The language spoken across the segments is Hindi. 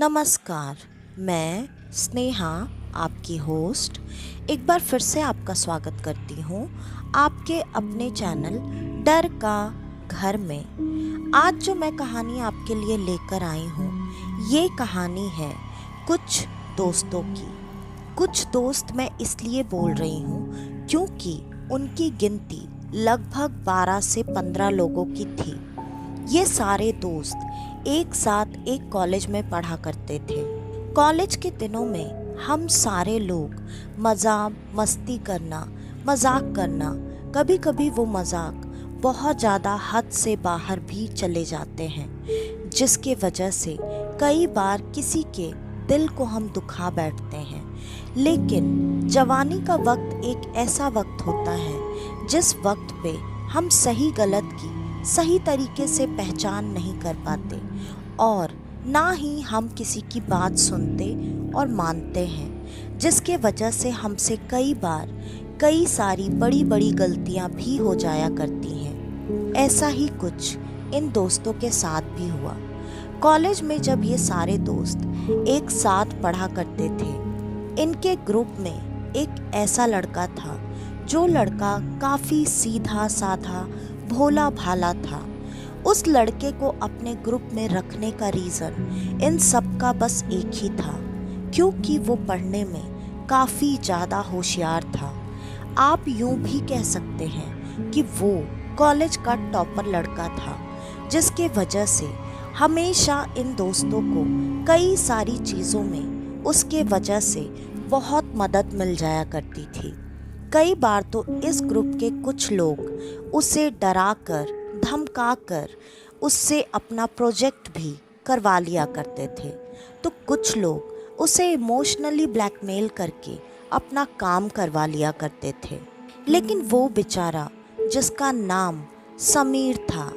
नमस्कार। मैं स्नेहा, आपकी होस्ट, एक बार फिर से आपका स्वागत करती हूँ आपके अपने चैनल डर का घर में। आज जो मैं कहानी आपके लिए लेकर आई हूँ, ये कहानी है कुछ दोस्तों की। कुछ दोस्त मैं इसलिए बोल रही हूँ क्योंकि उनकी गिनती लगभग 12 से 15 लोगों की थी। ये सारे दोस्त एक साथ एक कॉलेज में पढ़ा करते थे। कॉलेज के दिनों में हम सारे लोग मस्ती करना, मजाक करना, कभी कभी वो मजाक बहुत ज़्यादा हद से बाहर भी चले जाते हैं, जिसके वजह से कई बार किसी के दिल को हम दुखा बैठते हैं। लेकिन जवानी का वक्त एक ऐसा वक्त होता है जिस वक्त पे हम सही गलत की सही तरीके से पहचान नहीं कर पाते और ना ही हम किसी की बात सुनते और मानते हैं, जिसके वजह से हमसे कई बार कई सारी बड़ी बड़ी गलतियां भी हो जाया करती हैं। ऐसा ही कुछ इन दोस्तों के साथ भी हुआ। कॉलेज में जब ये सारे दोस्त एक साथ पढ़ा करते थे, इनके ग्रुप में एक ऐसा लड़का था जो लड़का काफ़ी सीधा साधा भोला भाला था। उस लड़के को अपने ग्रुप में रखने का रीज़न इन सब का बस एक ही था, क्योंकि वो पढ़ने में काफ़ी ज़्यादा होशियार था। आप यूं भी कह सकते हैं कि वो कॉलेज का टॉपर लड़का था, जिसके वजह से हमेशा इन दोस्तों को कई सारी चीज़ों में उसके वजह से बहुत मदद मिल जाया करती थी। कई बार तो इस ग्रुप के कुछ लोग उसे डराकर धमकाकर उससे अपना प्रोजेक्ट भी करवा लिया करते थे, तो कुछ लोग उसे इमोशनली ब्लैकमेल करके अपना काम करवा लिया करते थे। लेकिन वो बेचारा, जिसका नाम समीर था,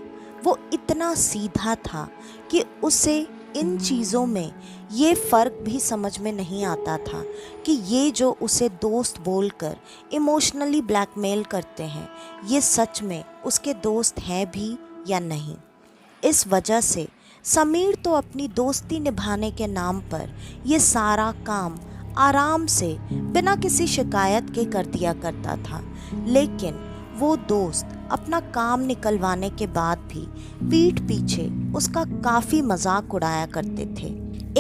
वो इतना सीधा था कि उसे इन चीज़ों में ये फ़र्क भी समझ में नहीं आता था कि ये जो उसे दोस्त बोलकर इमोशनली ब्लैकमेल करते हैं, ये सच में उसके दोस्त हैं भी या नहीं। इस वजह से समीर तो अपनी दोस्ती निभाने के नाम पर ये सारा काम आराम से बिना किसी शिकायत के कर दिया करता था। लेकिन वो दोस्त अपना काम निकलवाने के बाद भी पीठ पीछे उसका काफ़ी मजाक उड़ाया करते थे।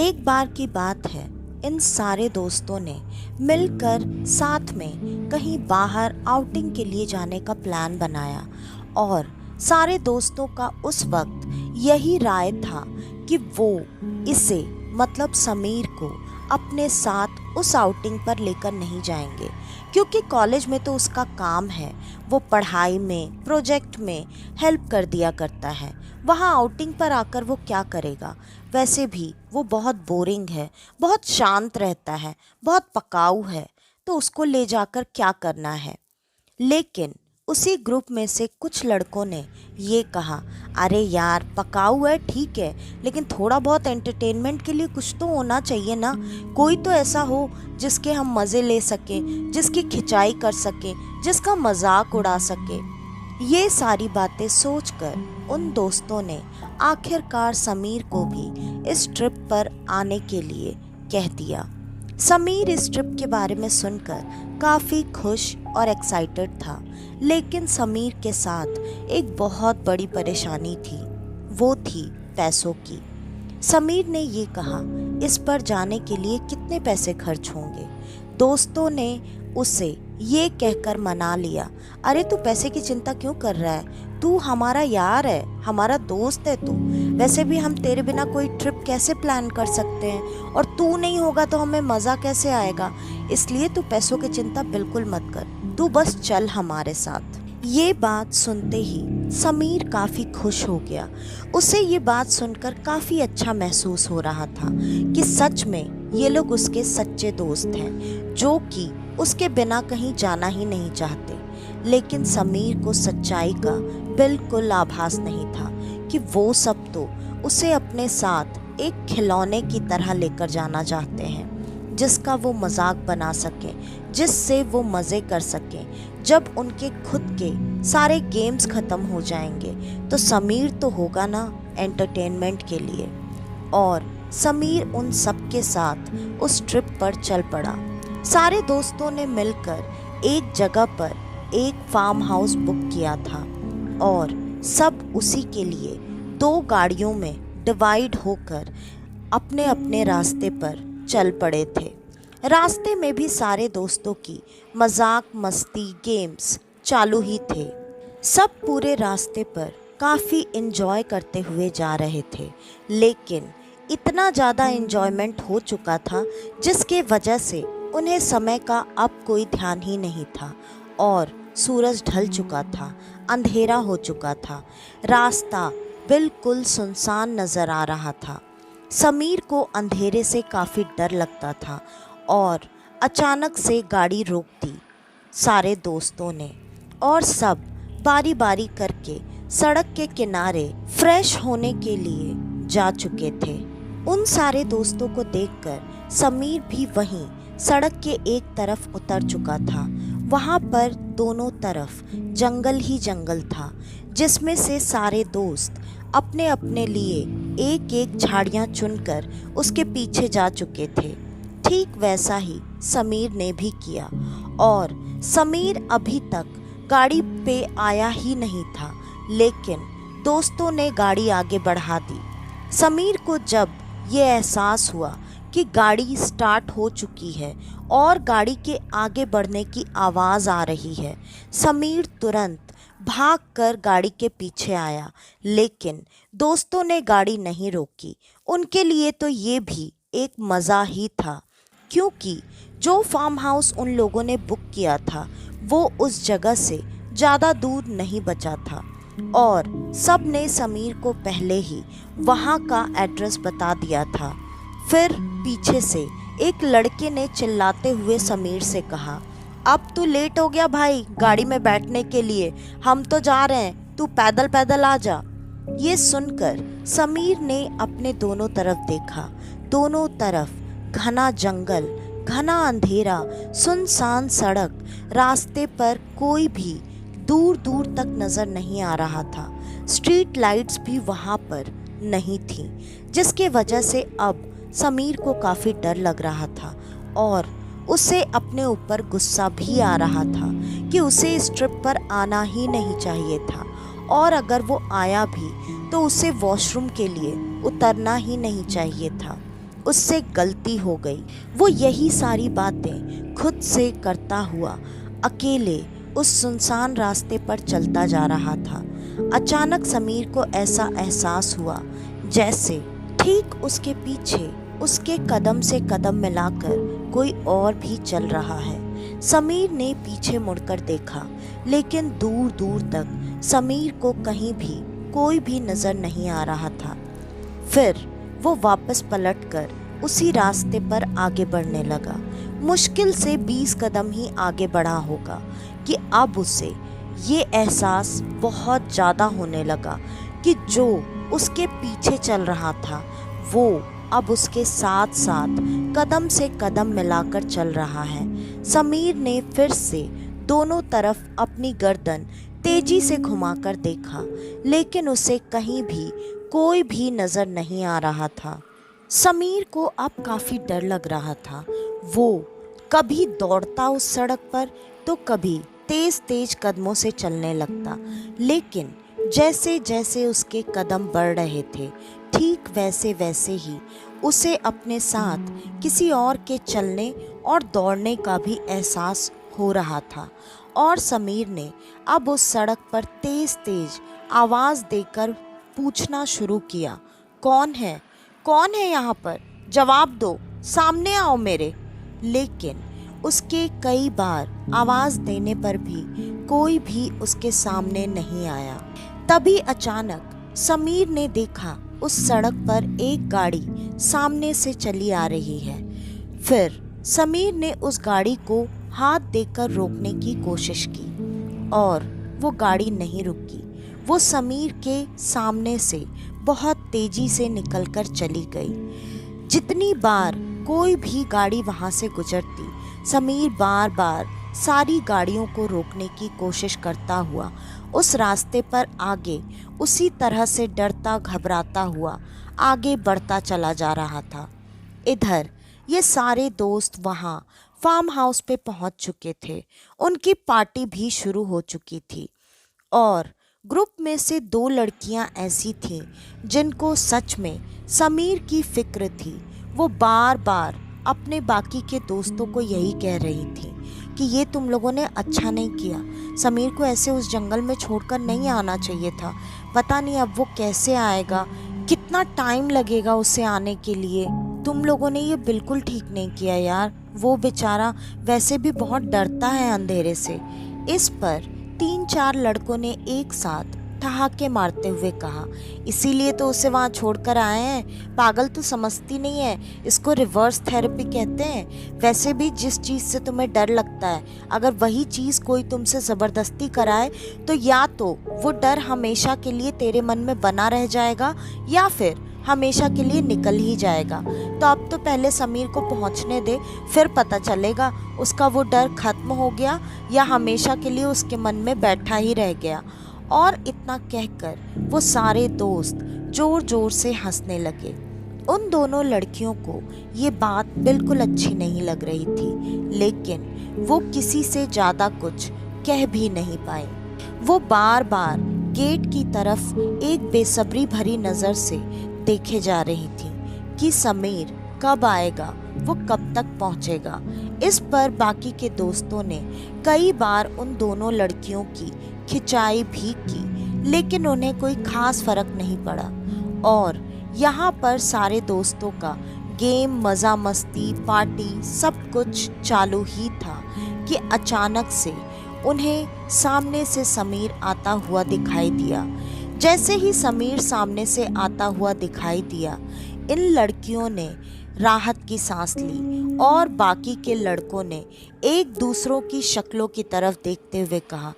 एक बार की बात है, इन सारे दोस्तों ने मिलकर साथ में कहीं बाहर आउटिंग के लिए जाने का प्लान बनाया और सारे दोस्तों का उस वक्त यही राय था कि वो इसे मतलब समीर को अपने साथ उस आउटिंग पर लेकर नहीं जाएंगे, क्योंकि कॉलेज में तो उसका काम है, वो पढ़ाई में प्रोजेक्ट में हेल्प कर दिया करता है। वहाँ आउटिंग पर आकर वो क्या करेगा? वैसे भी वो बहुत बोरिंग है, बहुत शांत रहता है, बहुत पकाऊ है, तो उसको ले जाकर क्या करना है। लेकिन उसी ग्रुप में से कुछ लड़कों ने ये कहा, अरे यार पकाऊ है ठीक है, लेकिन थोड़ा बहुत एंटरटेनमेंट के लिए कुछ तो होना चाहिए ना। कोई तो ऐसा हो जिसके हम मज़े ले सकें, जिसकी खिंचाई कर सकें, जिसका मजाक उड़ा सके। ये सारी बातें सोचकर उन दोस्तों ने आखिरकार समीर को भी इस ट्रिप पर आने के लिए कह दिया। समीर इस ट्रिप के बारे में सुनकर काफ़ी खुश और एक्साइटेड था, लेकिन समीर के साथ एक बहुत बड़ी परेशानी थी, वो थी पैसों की। समीर ने ये कहा, इस पर जाने के लिए कितने पैसे खर्च होंगे? दोस्तों ने उसे ये कहकर मना लिया, अरे तू पैसे की चिंता क्यों कर रहा है? तू हमारा यार है, हमारा दोस्त है तू। वैसे भी हम तेरे बिना कोई ट्रिप कैसे प्लान कर सकते हैं, और तू नहीं होगा तो हमें मज़ा कैसे आएगा? इसलिए तू पैसों की चिंता बिल्कुल मत कर, तू बस चल हमारे साथ। ये बात सुनते ही समीर काफ़ी खुश हो गया। उसे ये बात सुनकर काफ़ी अच्छा महसूस हो रहा था कि सच में ये लोग उसके सच्चे दोस्त हैं, जो कि उसके बिना कहीं जाना ही नहीं चाहते। लेकिन समीर को सच्चाई का बिल्कुल आभास नहीं था कि वो सब तो उसे अपने साथ एक खिलौने की तरह लेकर जाना चाहते हैं, जिसका वो मजाक बना सके, जिससे वो मज़े कर सके। जब उनके खुद के सारे गेम्स ख़त्म हो जाएंगे तो समीर तो होगा ना एंटरटेनमेंट के लिए, और समीर उन सब के साथ उस ट्रिप पर चल पड़ा। सारे दोस्तों ने मिलकर एक जगह पर एक फार्म हाउस बुक किया था और सब उसी के लिए 2 गाड़ियों में डिवाइड होकर अपने अपने रास्ते पर चल पड़े थे। रास्ते में भी सारे दोस्तों की मजाक मस्ती गेम्स चालू ही थे। सब पूरे रास्ते पर काफ़ी एंजॉय करते हुए जा रहे थे, लेकिन इतना ज़्यादा एंजॉयमेंट हो चुका था जिसके वजह से उन्हें समय का अब कोई ध्यान ही नहीं था और सूरज ढल चुका था, अंधेरा हो चुका था। रास्ता बिल्कुल सुनसान नज़र आ रहा था। समीर को अंधेरे से काफ़ी डर लगता था और अचानक से गाड़ी रोक दी सारे दोस्तों ने और सब बारी बारी करके सड़क के किनारे फ्रेश होने के लिए जा चुके थे। उन सारे दोस्तों को देखकर समीर भी वहीं सड़क के एक तरफ उतर चुका था। वहाँ पर दोनों तरफ जंगल ही जंगल था, जिसमें से सारे दोस्त अपने अपने लिए एक एक झाड़ियाँ चुनकर उसके पीछे जा चुके थे। ठीक वैसा ही समीर ने भी किया और समीर अभी तक गाड़ी पे आया ही नहीं था, लेकिन दोस्तों ने गाड़ी आगे बढ़ा दी। समीर को जब ये एहसास हुआ कि गाड़ी स्टार्ट हो चुकी है और गाड़ी के आगे बढ़ने की आवाज़ आ रही है, समीर तुरंत भागकर गाड़ी के पीछे आया, लेकिन दोस्तों ने गाड़ी नहीं रोकी। उनके लिए तो ये भी एक मज़ा ही था, क्योंकि जो फार्म हाउस उन लोगों ने बुक किया था वो उस जगह से ज़्यादा दूर नहीं बचा था और सब ने समीर को पहले ही वहाँ का एड्रेस बता दिया था। फिर पीछे से एक लड़के ने चिल्लाते हुए समीर से कहा, अब तू लेट हो गया भाई गाड़ी में बैठने के लिए, हम तो जा रहे हैं, तू पैदल पैदल आ जा। ये सुनकर समीर ने अपने दोनों तरफ देखा। दोनों तरफ घना जंगल, घना अंधेरा, सुनसान सड़क, रास्ते पर कोई भी दूर दूर तक नज़र नहीं आ रहा था। स्ट्रीट लाइट्स भी वहाँ पर नहीं थी, जिसके वजह से अब समीर को काफ़ी डर लग रहा था और उसे अपने ऊपर गुस्सा भी आ रहा था कि उसे इस ट्रिप पर आना ही नहीं चाहिए था और अगर वो आया भी तो उसे वॉशरूम के लिए उतरना ही नहीं चाहिए था। उससे गलती हो गई। वो यही सारी बातें खुद से करता हुआ अकेले उस सुनसान रास्ते पर चलता जा रहा था। अचानक समीर को ऐसा एहसास हुआ जैसे ठीक उसके पीछे उसके कदम से कदम मिलाकर कोई और भी चल रहा है। समीर ने पीछे मुड़कर देखा, लेकिन दूर दूर तक समीर को कहीं भी कोई भी नज़र नहीं आ रहा था। फिर वो वापस पलटकर उसी रास्ते पर आगे बढ़ने लगा। मुश्किल से 20 कदम ही आगे बढ़ा होगा कि अब उसे ये एहसास बहुत ज़्यादा होने लगा कि जो उसके पीछे चल रहा था वो अब उसके साथ साथ कदम से कदम मिलाकर चल रहा है। समीर ने फिर से दोनों तरफ अपनी गर्दन तेजी से घुमाकर देखा, लेकिन उसे कहीं भी कोई भी नज़र नहीं आ रहा था। समीर को अब काफ़ी डर लग रहा था। वो कभी दौड़ता उस सड़क पर तो कभी तेज तेज कदमों से चलने लगता, लेकिन जैसे जैसे उसके कदम बढ़ रहे थे ठीक वैसे वैसे ही उसे अपने साथ किसी और के चलने और दौड़ने का भी एहसास हो रहा था और समीर ने अब उस सड़क पर तेज तेज आवाज़ देकर पूछना शुरू किया, कौन है? कौन है यहाँ पर? जवाब दो, सामने आओ मेरे। लेकिन उसके कई बार आवाज़ देने पर भी कोई भी उसके सामने नहीं आया। तभी अचानक समीर ने देखा उस सड़क पर एक गाड़ी सामने से चली आ रही है। फिर समीर ने उस गाड़ी को हाथ देकर रोकने की कोशिश की और वो गाड़ी नहीं रुकी। वो समीर के सामने से बहुत तेजी से निकलकर चली गई। जितनी बार कोई भी गाड़ी वहाँ से गुजरती, समीर बार बार सारी गाड़ियों को रोकने की कोशिश करता हुआ उस रास्ते पर आगे उसी तरह से डरता घबराता हुआ आगे बढ़ता चला जा रहा था। इधर ये सारे दोस्त वहाँ फार्म हाउस पे पहुँच चुके थे। उनकी पार्टी भी शुरू हो चुकी थी और ग्रुप में से दो लड़कियां ऐसी थीं जिनको सच में समीर की फिक्र थी। वो बार बार अपने बाकी के दोस्तों को यही कह रही थी कि ये तुम लोगों ने अच्छा नहीं किया, समीर को ऐसे उस जंगल में छोड़कर नहीं आना चाहिए था। पता नहीं अब वो कैसे आएगा, कितना टाइम लगेगा उसे आने के लिए। तुम लोगों ने ये बिल्कुल ठीक नहीं किया यार, वो बेचारा वैसे भी बहुत डरता है अंधेरे से। इस पर 3-4 लड़कों ने एक साथ ठहाके मारते हुए कहा, इसीलिए तो उसे वहाँ छोड़कर आए हैं, पागल तो समझती नहीं है, इसको रिवर्स थेरेपी कहते हैं। वैसे भी जिस चीज़ से तुम्हें डर लगता है, अगर वही चीज़ कोई तुमसे ज़बरदस्ती कराए तो या तो वो डर हमेशा के लिए तेरे मन में बना रह जाएगा या फिर हमेशा के लिए निकल ही जाएगा। तो अब तो पहले समीर को पहुंचने दे, फिर पता चलेगा उसका वो डर खत्म हो गया या हमेशा के लिए उसके मन में बैठा ही रह गया। और इतना कहकर वो सारे दोस्त जोर जोर से हंसने लगे। उन दोनों लड़कियों को ये बात बिल्कुल अच्छी नहीं लग रही थी, लेकिन वो किसी से ज़्यादा कुछ कह भी नहीं पाए। वो बार बार गेट की तरफ एक बेसब्री भरी नज़र से देखे जा रही थी कि समीर कब आएगा, वो कब तक पहुंचेगा। इस पर बाकी के दोस्तों ने कई बार उन दोनों लड़कियों की खिंचाई भी की, लेकिन उन्हें कोई खास फर्क नहीं पड़ा। और यहाँ पर सारे दोस्तों का गेम, मज़ा मस्ती, पार्टी सब कुछ चालू ही था कि अचानक से उन्हें सामने से समीर आता हुआ दिखाई दिया। जैसे ही समीर सामने से आता हुआ दिखाई दिया, इन लड़कियों ने राहत की सांस ली और बाकी के लड़कों ने एक दूसरों की शक्लों की तरफ देखते हुए कहा,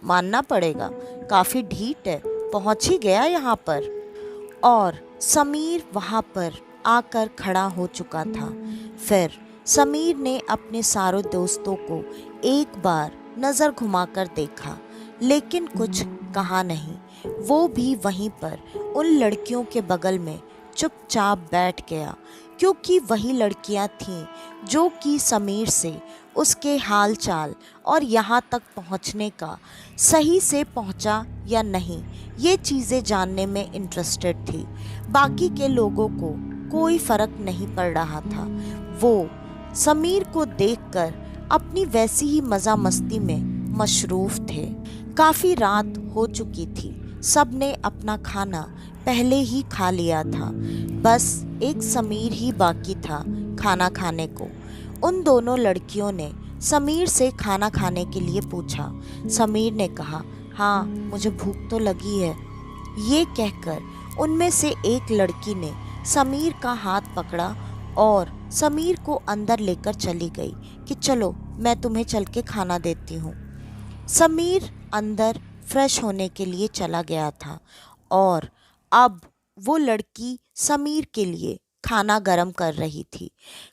मानना पड़ेगा, काफ़ी ढीठ है, पहुंच ही गया यहाँ पर। और समीर वहाँ पर आकर खड़ा हो चुका था। फिर समीर ने अपने सारे दोस्तों को एक बार नज़र घुमाकर देखा, लेकिन कुछ कहा नहीं। वो भी वहीं पर उन लड़कियों के बगल में चुपचाप बैठ गया, क्योंकि वही लड़कियां थीं जो कि समीर से उसके हाल चाल और यहाँ तक पहुँचने का सही से पहुँचा या नहीं, ये चीज़ें जानने में इंटरेस्टेड थी। बाकी के लोगों को कोई फ़र्क नहीं पड़ रहा था। वो समीर को देखकर अपनी वैसी ही मज़ा मस्ती में मशरूफ़ थे। काफ़ी रात हो चुकी थी, सब ने अपना खाना पहले ही खा लिया था, बस एक समीर ही बाकी था खाना खाने को। उन दोनों लड़कियों ने समीर से खाना खाने के लिए पूछा। समीर ने कहा, हाँ मुझे भूख तो लगी है। ये कहकर उनमें से एक लड़की ने समीर का हाथ पकड़ा और समीर को अंदर लेकर चली गई कि चलो मैं तुम्हें चल के खाना देती हूँ। समीर अंदर फ्रेश होने के लिए चला गया था और अब वो लड़की समीर के लिए खाना गरम कर रही थी।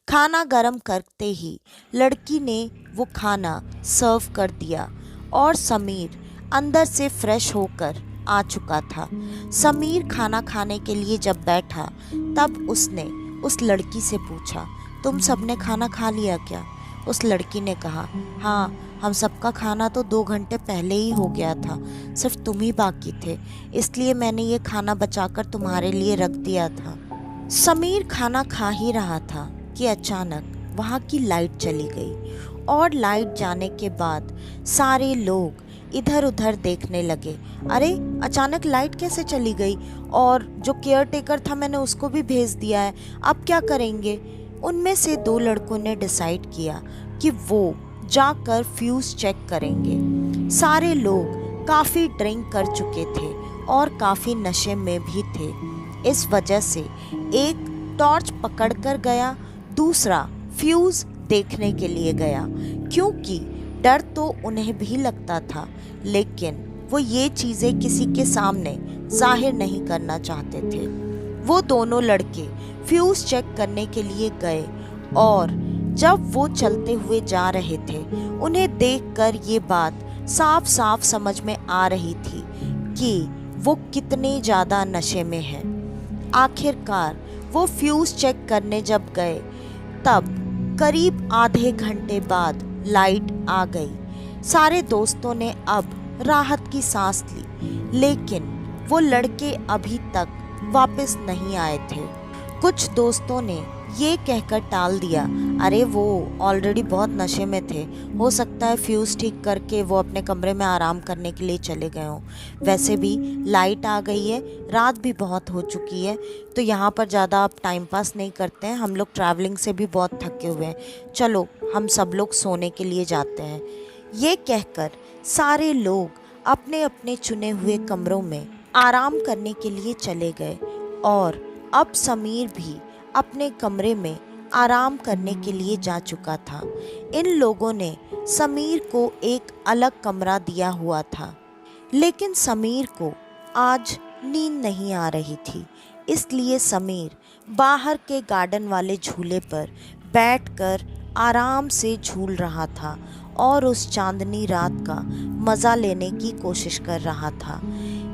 खाना गरम करते ही लड़की ने वो खाना सर्व कर दिया और समीर अंदर से फ्रेश होकर आ चुका था। समीर खाना खाने के लिए जब बैठा तब उसने उस लड़की से पूछा, तुम सबने खाना खा लिया क्या? उस लड़की ने कहा, हाँ हम सबका खाना तो 2 घंटे पहले ही हो गया था, सिर्फ तुम ही बाकी थे, इसलिए मैंने ये खाना बचाकर तुम्हारे लिए रख दिया था। समीर खाना खा ही रहा था कि अचानक वहाँ की लाइट चली गई और लाइट जाने के बाद सारे लोग इधर उधर देखने लगे। अरे अचानक लाइट कैसे चली गई? और जो केयर टेकर था मैंने उसको भी भेज दिया है, अब क्या करेंगे? उनमें से 2 लड़कों ने डिसाइड किया कि वो जाकर फ्यूज़ चेक करेंगे। सारे लोग काफ़ी ड्रिंक कर चुके थे और काफ़ी नशे में भी थे। इस वजह से एक टॉर्च पकड़कर गया, दूसरा फ्यूज़ देखने के लिए गया, क्योंकि डर तो उन्हें भी लगता था, लेकिन वो ये चीज़ें किसी के सामने जाहिर नहीं करना चाहते थे। वो दोनों लड़के फ्यूज़ चेक करने के लिए गए और जब वो चलते हुए जा रहे थे, उन्हें देखकर ये बात साफ साफ समझ में आ रही थी कि वो कितने ज़्यादा नशे में हैं। आखिरकार वो फ्यूज़ चेक करने जब गए, तब करीब आधे घंटे बाद लाइट आ गई। सारे दोस्तों ने अब राहत की सांस ली, लेकिन वो लड़के अभी तक वापस नहीं आए थे। कुछ दोस्तों ने ये कहकर टाल दिया, अरे वो ऑलरेडी बहुत नशे में थे, हो सकता है फ्यूज़ ठीक करके वो अपने कमरे में आराम करने के लिए चले गए हों। वैसे भी लाइट आ गई है, रात भी बहुत हो चुकी है, तो यहाँ पर ज़्यादा अब टाइम पास नहीं करते हैं, हम लोग ट्रैवलिंग से भी बहुत थके हुए हैं, चलो हम सब लोग सोने के लिए जाते हैं। ये कहकर सारे लोग अपने अपने चुने हुए कमरों में आराम करने के लिए चले गए और अब समीर भी अपने कमरे में आराम करने के लिए जा चुका था। इन लोगों ने समीर को एक अलग कमरा दिया हुआ था, लेकिन समीर को आज नींद नहीं आ रही थी, इसलिए समीर बाहर के गार्डन वाले झूले पर बैठकर आराम से झूल रहा था और उस चांदनी रात का मज़ा लेने की कोशिश कर रहा था।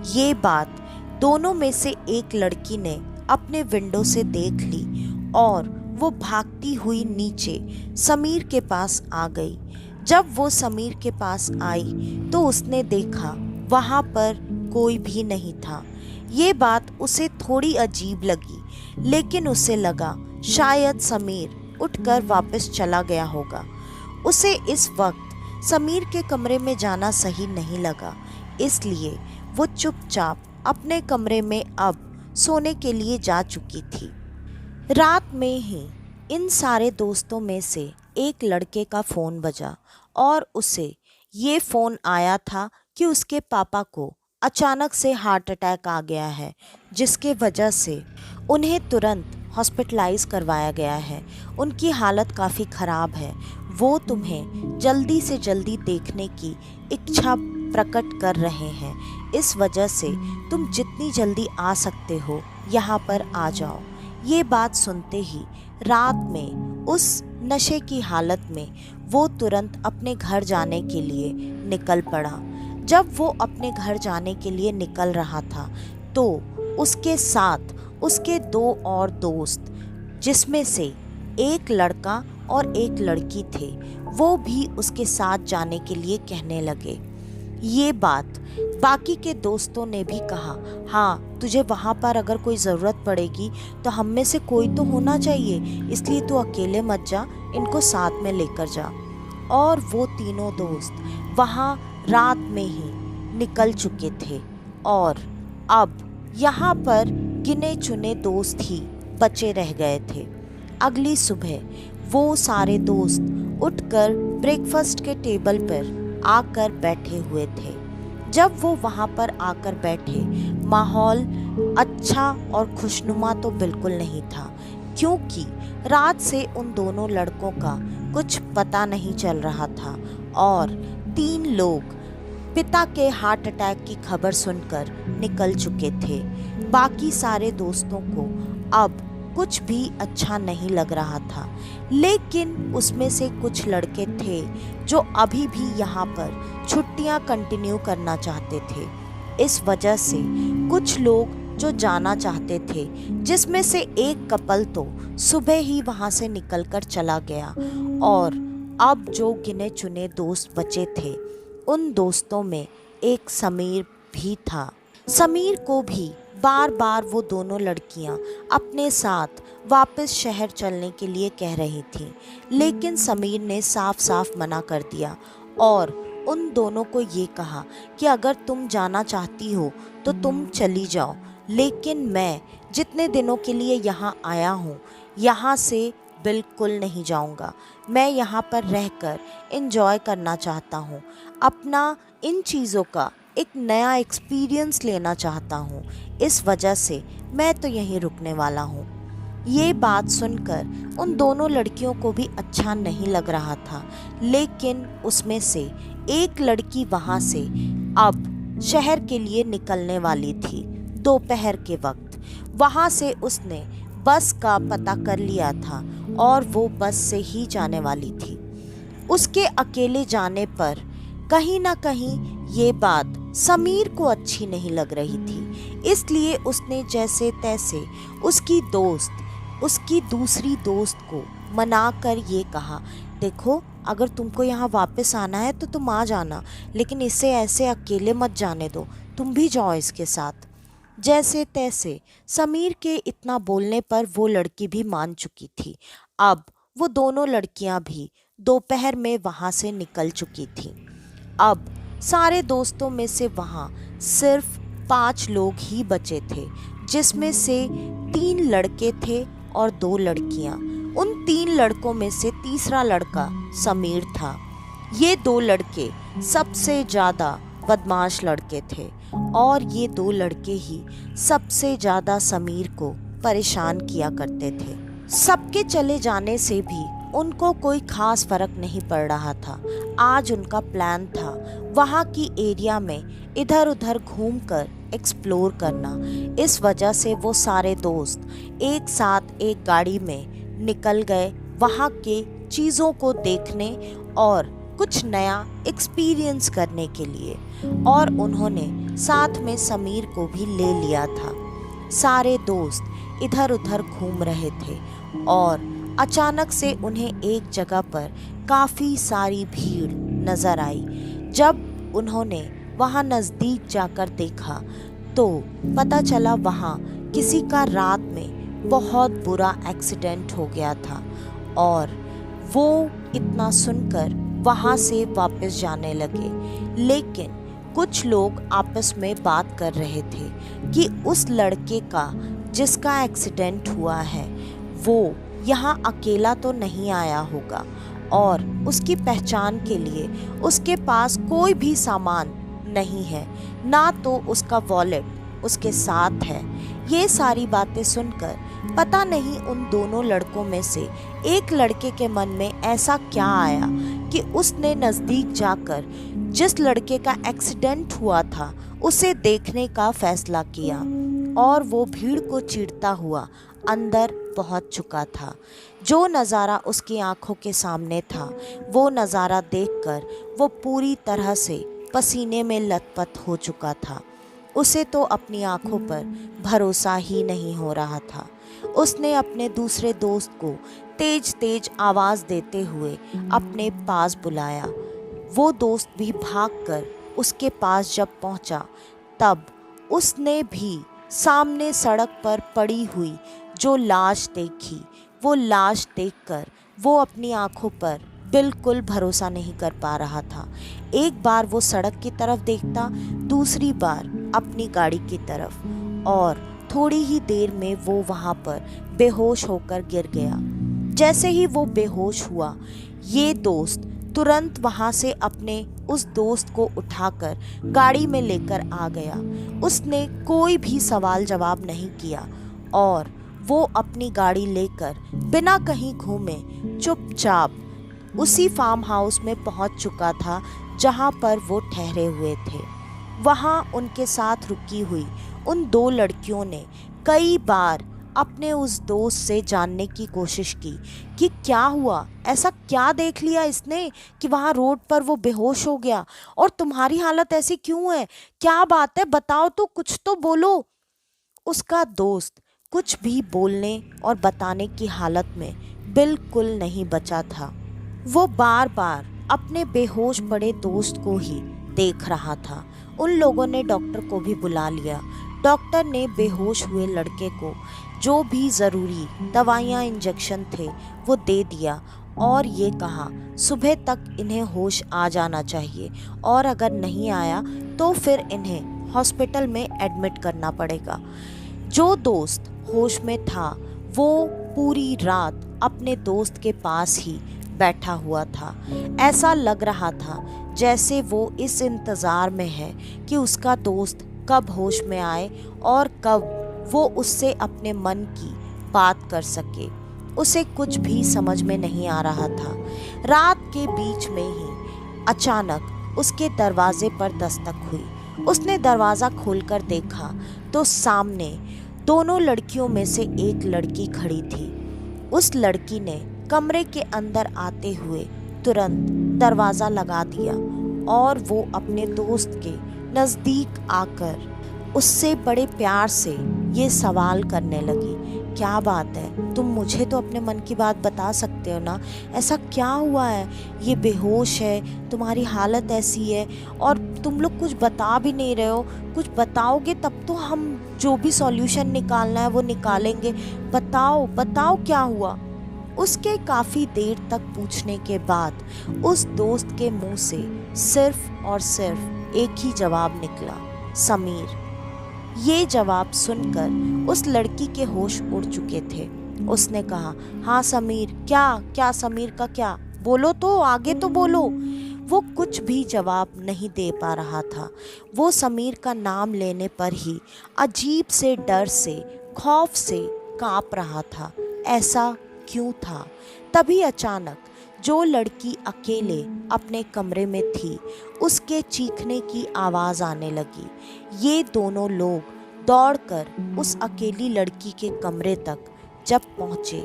ये बात दोनों में से एक लड़की ने अपने विंडो से देख ली और वो भागती हुई नीचे समीर के पास आ गई। जब वो समीर के पास आई तो उसने देखा वहाँ पर कोई भी नहीं था। ये बात उसे थोड़ी अजीब लगी, लेकिन उसे लगा शायद समीर उठकर वापस चला गया होगा। उसे इस वक्त समीर के कमरे में जाना सही नहीं लगा, इसलिए वो चुपचाप अपने कमरे में अब सोने के लिए जा चुकी थी। रात में ही इन सारे दोस्तों में से एक लड़के का फ़ोन बजा और उसे ये फ़ोन आया था कि उसके पापा को अचानक से हार्ट अटैक आ गया है, जिसके वजह से उन्हें तुरंत हॉस्पिटलाइज करवाया गया है। उनकी हालत काफ़ी ख़राब है, वो तुम्हें जल्दी से जल्दी देखने की इच्छा प्रकट कर रहे हैं, इस वजह से तुम जितनी जल्दी आ सकते हो यहाँ पर आ जाओ। ये बात सुनते ही रात में उस नशे की हालत में वो तुरंत अपने घर जाने के लिए निकल पड़ा। जब वो अपने घर जाने के लिए निकल रहा था तो उसके साथ उसके दो और दोस्त, जिसमें से एक लड़का और एक लड़की थे, वो भी उसके साथ जाने के लिए कहने लगे। ये बात बाकी के दोस्तों ने भी कहा, हाँ तुझे वहाँ पर अगर कोई ज़रूरत पड़ेगी तो हम में से कोई तो होना चाहिए, इसलिए तू अकेले मत जा, इनको साथ में लेकर जा। और वो तीनों दोस्त वहाँ रात में ही निकल चुके थे और अब यहाँ पर गिने चुने दोस्त ही बचे रह गए थे। अगली सुबह वो सारे दोस्त उठकर ब्रेकफास्ट के टेबल पर आकर बैठे हुए थे। जब वो वहाँ पर आकर बैठे, माहौल अच्छा और खुशनुमा तो बिल्कुल नहीं था, क्योंकि रात से उन दोनों लड़कों का कुछ पता नहीं चल रहा था और 3 लोग पिता के हार्ट अटैक की खबर सुनकर निकल चुके थे। बाकी सारे दोस्तों को अब कुछ भी अच्छा नहीं लग रहा था, लेकिन उसमें से कुछ लड़के थे जो अभी भी यहाँ पर छुट्टियाँ कंटिन्यू करना चाहते थे। इस वजह से कुछ लोग जो जाना चाहते थे, जिसमें से एक कपल तो सुबह ही वहाँ से निकलकर चला गया और अब जो गिने चुने दोस्त बचे थे, उन दोस्तों में एक समीर भी था। समीर को भी बार बार वो दोनों लड़कियां अपने साथ वापस शहर चलने के लिए कह रही थीं, लेकिन समीर ने साफ साफ मना कर दिया और उन दोनों को ये कहा कि अगर तुम जाना चाहती हो तो तुम चली जाओ, लेकिन मैं जितने दिनों के लिए यहाँ आया हूँ, यहाँ से बिल्कुल नहीं जाऊँगा। मैं यहाँ पर रहकर एंजॉय करना चाहता हूँ, अपना इन चीज़ों का एक नया एक्सपीरियंस लेना चाहता हूँ, इस वजह से मैं तो यहीं रुकने वाला हूँ। ये बात सुनकर उन दोनों लड़कियों को भी अच्छा नहीं लग रहा था, लेकिन उसमें से एक लड़की वहाँ से अब शहर के लिए निकलने वाली थी। दोपहर के वक्त वहाँ से उसने बस का पता कर लिया था और वो बस से ही जाने वाली थी। उसके अकेले जाने पर कहीं ना कहीं ये बात समीर को अच्छी नहीं लग रही थी, इसलिए उसने जैसे तैसे उसकी दूसरी दोस्त को मनाकर ये कहा, देखो अगर तुमको यहाँ वापस आना है तो तुम आ जाना, लेकिन इसे ऐसे अकेले मत जाने दो, तुम भी जाओ इसके साथ। जैसे तैसे समीर के इतना बोलने पर वो लड़की भी मान चुकी थी। अब वो दोनों लड़कियां भी दोपहर में वहाँ से निकल चुकी थीं। अब सारे दोस्तों में से वहाँ सिर्फ 5 लोग ही बचे थे, जिसमें से 3 लड़के थे और 2 लड़कियां। उन 3 लड़कों में से तीसरा लड़का समीर था। ये 2 लड़के सबसे ज़्यादा बदमाश लड़के थे और ये 2 लड़के ही सबसे ज़्यादा समीर को परेशान किया करते थे। सबके चले जाने से भी उनको कोई खास फर्क नहीं पड़ रहा था। आज उनका प्लान था वहाँ की एरिया में इधर उधर घूमकर एक्सप्लोर करना। इस वजह से वो सारे दोस्त एक साथ एक गाड़ी में निकल गए वहाँ के चीज़ों को देखने और कुछ नया एक्सपीरियंस करने के लिए, और उन्होंने साथ में समीर को भी ले लिया था। सारे दोस्त इधर उधर घूम रहे थे और अचानक से उन्हें एक जगह पर काफ़ी सारी भीड़ नज़र आई। जब उन्होंने वहाँ नज़दीक जाकर देखा तो पता चला वहाँ किसी का रात में बहुत बुरा एक्सीडेंट हो गया था, और वो इतना सुनकर वहाँ से वापस जाने लगे। लेकिन कुछ लोग आपस में बात कर रहे थे कि उस लड़के का जिसका एक्सीडेंट हुआ है वो यहाँ अकेला तो नहीं आया होगा, और उसकी पहचान के लिए उसके पास कोई भी सामान नहीं है, ना तो उसका वॉलेट उसके साथ है। ये सारी बातें सुनकर पता नहीं उन दोनों लड़कों में से एक लड़के के मन में ऐसा क्या आया कि उसने नज़दीक जाकर जिस लड़के का एक्सीडेंट हुआ था उसे देखने का फैसला किया, और वो भीड़ को चीरता हुआ अंदर पहुंच चुका था। जो नज़ारा उसकी आंखों के सामने था, वो नज़ारा देखकर वो पूरी तरह से पसीने में लथपथ हो चुका था। उसे तो अपनी आंखों पर भरोसा ही नहीं हो रहा था। उसने अपने दूसरे दोस्त को तेज तेज आवाज़ देते हुए अपने पास बुलाया। वो दोस्त भी भागकर उसके पास जब पहुंचा, तब उसने भी सामने सड़क पर पड़ी हुई जो लाश देखी। वो लाश देखकर वो अपनी आंखों पर बिल्कुल भरोसा नहीं कर पा रहा था। एक बार वो सड़क की तरफ देखता, दूसरी बार अपनी गाड़ी की तरफ, और थोड़ी ही देर में वो वहाँ पर बेहोश होकर गिर गया। जैसे ही वो बेहोश हुआ, ये दोस्त तुरंत वहाँ से अपने उस दोस्त को उठाकर गाड़ी में लेकर आ गया। उसने कोई भी सवाल जवाब नहीं किया और वो अपनी गाड़ी लेकर बिना कहीं घूमे चुपचाप उसी फार्म हाउस में पहुंच चुका था जहां पर वो ठहरे हुए थे। वहां उनके साथ रुकी हुई उन 2 लड़कियों ने कई बार अपने उस दोस्त से जानने की कोशिश की कि क्या हुआ, ऐसा क्या देख लिया इसने कि वहाँ रोड पर वो बेहोश हो गया, और तुम्हारी हालत ऐसी क्यों है, क्या बात है, बताओ तो, कुछ तो बोलो। उसका दोस्त कुछ भी बोलने और बताने की हालत में बिल्कुल नहीं बचा था। वो बार बार अपने बेहोश पड़े दोस्त को ही देख रहा था। उन लोगों ने डॉक्टर को भी बुला लिया। डॉक्टर ने बेहोश हुए लड़के को जो भी ज़रूरी दवाइयाँ इंजेक्शन थे वो दे दिया, और ये कहा सुबह तक इन्हें होश आ जाना चाहिए, और अगर नहीं आया तो फिर इन्हें हॉस्पिटल में एडमिट करना पड़ेगा। जो दोस्त होश में था वो पूरी रात अपने दोस्त के पास ही बैठा हुआ था। ऐसा लग रहा था जैसे वो इस इंतज़ार में है कि उसका दोस्त कब होश में आए और कब वो उससे अपने मन की बात कर सके। उसे कुछ भी समझ में नहीं आ रहा था। रात के बीच में ही अचानक उसके दरवाजे पर दस्तक हुई। उसने दरवाज़ा खोलकर देखा तो सामने दोनों लड़कियों में से एक लड़की खड़ी थी। उस लड़की ने कमरे के अंदर आते हुए तुरंत दरवाज़ा लगा दिया और वो अपने दोस्त के नज़दीक आकर उससे बड़े प्यार से ये सवाल करने लगी, क्या बात है, तुम मुझे तो अपने मन की बात बता सकते हो ना, ऐसा क्या हुआ है, ये बेहोश है, तुम्हारी हालत ऐसी है और तुम लोग कुछ बता भी नहीं रहे हो, कुछ बताओगे तब तो हम जो भी सॉल्यूशन निकालना है वो निकालेंगे, बताओ बताओ क्या हुआ। उसके काफ़ी देर तक पूछने के बाद उस दोस्त के मुंह से सिर्फ और सिर्फ एक ही जवाब निकला, समीर। ये जवाब सुनकर उस लड़की के होश उड़ चुके थे। उसने कहा, हाँ समीर, क्या क्या समीर का क्या, बोलो तो, आगे तो बोलो। वो कुछ भी जवाब नहीं दे पा रहा था। वो समीर का नाम लेने पर ही अजीब से डर से, खौफ से कांप रहा था। ऐसा क्यों था? तभी अचानक जो लड़की अकेले अपने कमरे में थी, उसके चीखने की आवाज़ आने लगी। ये दोनों लोग दौड़कर उस अकेली लड़की के कमरे तक जब पहुँचे,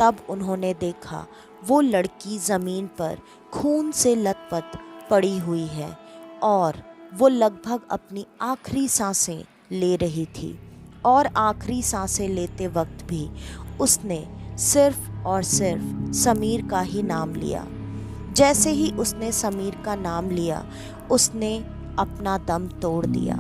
तब उन्होंने देखा वो लड़की ज़मीन पर खून से लथपथ पड़ी हुई है और वो लगभग अपनी आखिरी सांसें ले रही थी। और आखिरी सांसें लेते वक्त भी उसने सिर्फ और सिर्फ समीर का ही नाम लिया। जैसे ही उसने समीर का नाम लिया, उसने अपना दम तोड़ दिया।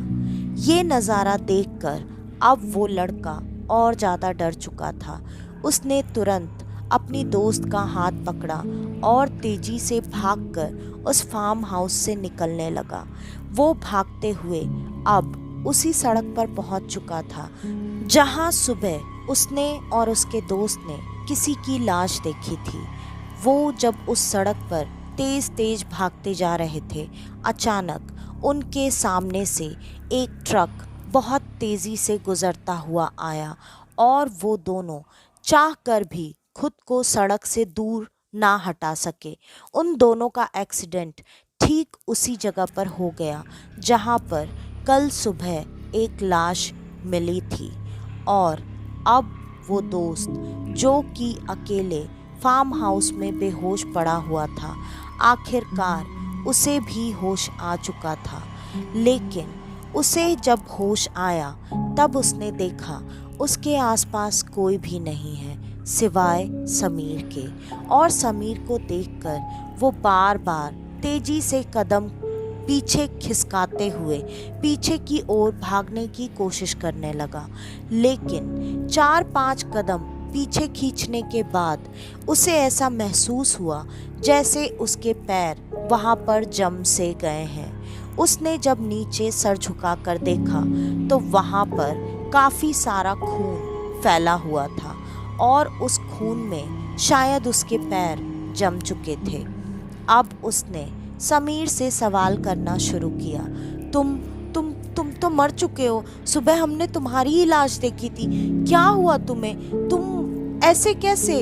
ये नज़ारा देखकर अब वो लड़का और ज़्यादा डर चुका था। उसने तुरंत अपनी दोस्त का हाथ पकड़ा और तेज़ी से भागकर उस फार्म हाउस से निकलने लगा। वो भागते हुए अब उसी सड़क पर पहुंच चुका था जहां सुबह उसने और उसके दोस्त ने किसी की लाश देखी थी। वो जब उस सड़क पर तेज तेज भागते जा रहे थे, अचानक उनके सामने से एक ट्रक बहुत तेज़ी से गुजरता हुआ आया और वो दोनों चाहकर भी खुद को सड़क से दूर ना हटा सके। उन दोनों का एक्सीडेंट ठीक उसी जगह पर हो गया जहां पर कल सुबह एक लाश मिली थी। और अब वो दोस्त जो कि अकेले फार्म हाउस में बेहोश पड़ा हुआ था, आखिरकार उसे भी होश आ चुका था। लेकिन उसे जब होश आया तब उसने देखा उसके आसपास कोई भी नहीं है सिवाय समीर के। और समीर को देखकर वो बार बार तेजी से कदम पीछे खिसकाते हुए पीछे की ओर भागने की कोशिश करने लगा। लेकिन 4-5 कदम पीछे खींचने के बाद उसे ऐसा महसूस हुआ जैसे उसके पैर वहाँ पर जम से गए हैं। उसने जब नीचे सर झुकाकर देखा तो वहाँ पर काफ़ी सारा खून फैला हुआ था और उस खून में शायद उसके पैर जम चुके थे। अब उसने समीर से सवाल करना शुरू किया, तुम तो मर चुके हो, सुबह हमने तुम्हारी ही लाश देखी थी, क्या हुआ तुम्हें, तुम ऐसे कैसे?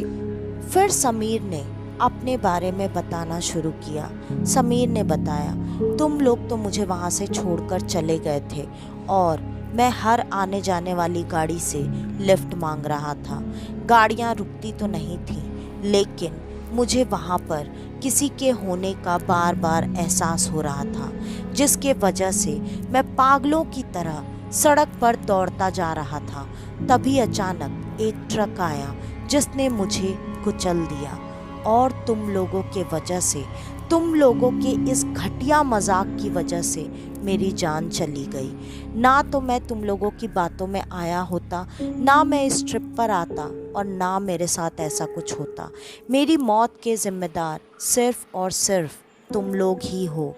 फिर समीर ने अपने बारे में बताना शुरू किया। समीर ने बताया, तुम लोग तो मुझे वहाँ से छोड़कर चले गए थे और मैं हर आने जाने वाली गाड़ी से लिफ्ट मांग रहा था। गाड़ियाँ रुकती तो नहीं थी, लेकिन मुझे वहाँ पर किसी के होने का बार बार एहसास हो रहा था, जिसके वजह से मैं पागलों की तरह सड़क पर दौड़ता जा रहा था। तभी अचानक एक ट्रक आया जिसने मुझे कुचल दिया और तुम लोगों के वजह से, तुम लोगों के इस घटिया मजाक की वजह से मेरी जान चली गई। ना तो मैं तुम लोगों की बातों में आया होता, ना मैं इस ट्रिप पर आता और ना मेरे साथ ऐसा कुछ होता। मेरी मौत के ज़िम्मेदार सिर्फ़ और सिर्फ तुम लोग ही हो।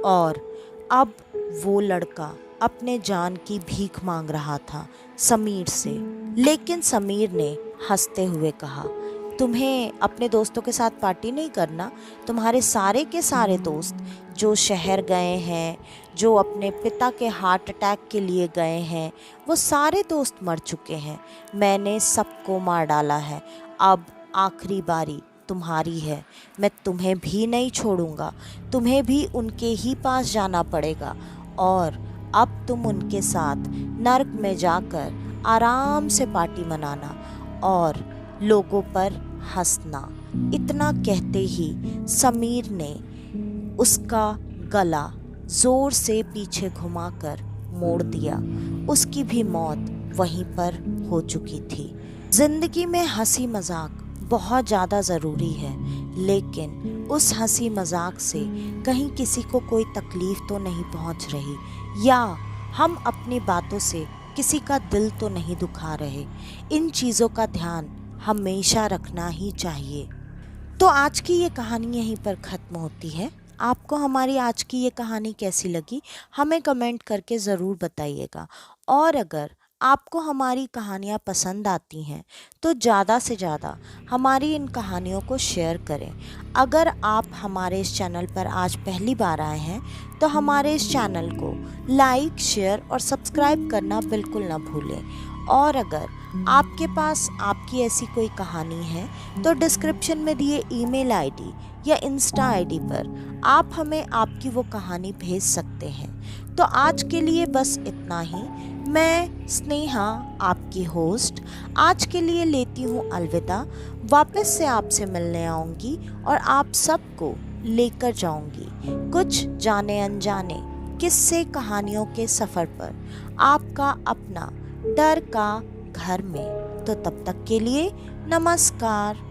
और अब वो लड़का अपने जान की भीख मांग रहा था समीर से। लेकिन समीर ने हंसते हुए कहा, तुम्हें अपने दोस्तों के साथ पार्टी नहीं करना? तुम्हारे सारे के सारे दोस्त जो शहर गए हैं, जो अपने पिता के हार्ट अटैक के लिए गए हैं, वो सारे दोस्त मर चुके हैं। मैंने सबको मार डाला है। अब आखिरी बारी तुम्हारी है। मैं तुम्हें भी नहीं छोड़ूंगा। तुम्हें भी उनके ही पास जाना पड़ेगा और अब तुम उनके साथ नर्क में जाकर आराम से पार्टी मनाना और लोगों पर हंसना। इतना कहते ही समीर ने उसका गला जोर से पीछे घुमाकर मोड़ दिया। उसकी भी मौत वहीं पर हो चुकी थी। जिंदगी में हंसी मजाक बहुत ज़्यादा ज़रूरी है, लेकिन उस हंसी मजाक से कहीं किसी को कोई तकलीफ तो नहीं पहुंच रही, या हम अपनी बातों से किसी का दिल तो नहीं दुखा रहे। इन चीज़ों का ध्यान हमेशा रखना ही चाहिए। तो आज की ये कहानी यहीं पर ख़त्म होती है। आपको हमारी आज की ये कहानी कैसी लगी, हमें कमेंट करके ज़रूर बताइएगा। और अगर आपको हमारी कहानियाँ पसंद आती हैं तो ज़्यादा से ज़्यादा हमारी इन कहानियों को शेयर करें। अगर आप हमारे इस चैनल पर आज पहली बार आए हैं तो हमारे इस चैनल को लाइक, शेयर और सब्सक्राइब करना बिल्कुल ना भूलें। और अगर आपके पास आपकी ऐसी कोई कहानी है तो डिस्क्रिप्शन में दिए ईमेल आईडी या इंस्टा आईडी पर आप हमें आपकी वो कहानी भेज सकते हैं। तो आज के लिए बस इतना ही। मैं स्नेहा, आपकी होस्ट, आज के लिए लेती हूँ अलविदा। वापस से आपसे मिलने आऊँगी और आप सबको लेकर जाऊँगी कुछ जाने अनजाने किस्से कहानियों के सफ़र पर, आपका अपना डर का घर में। तो तब तक के लिए नमस्कार।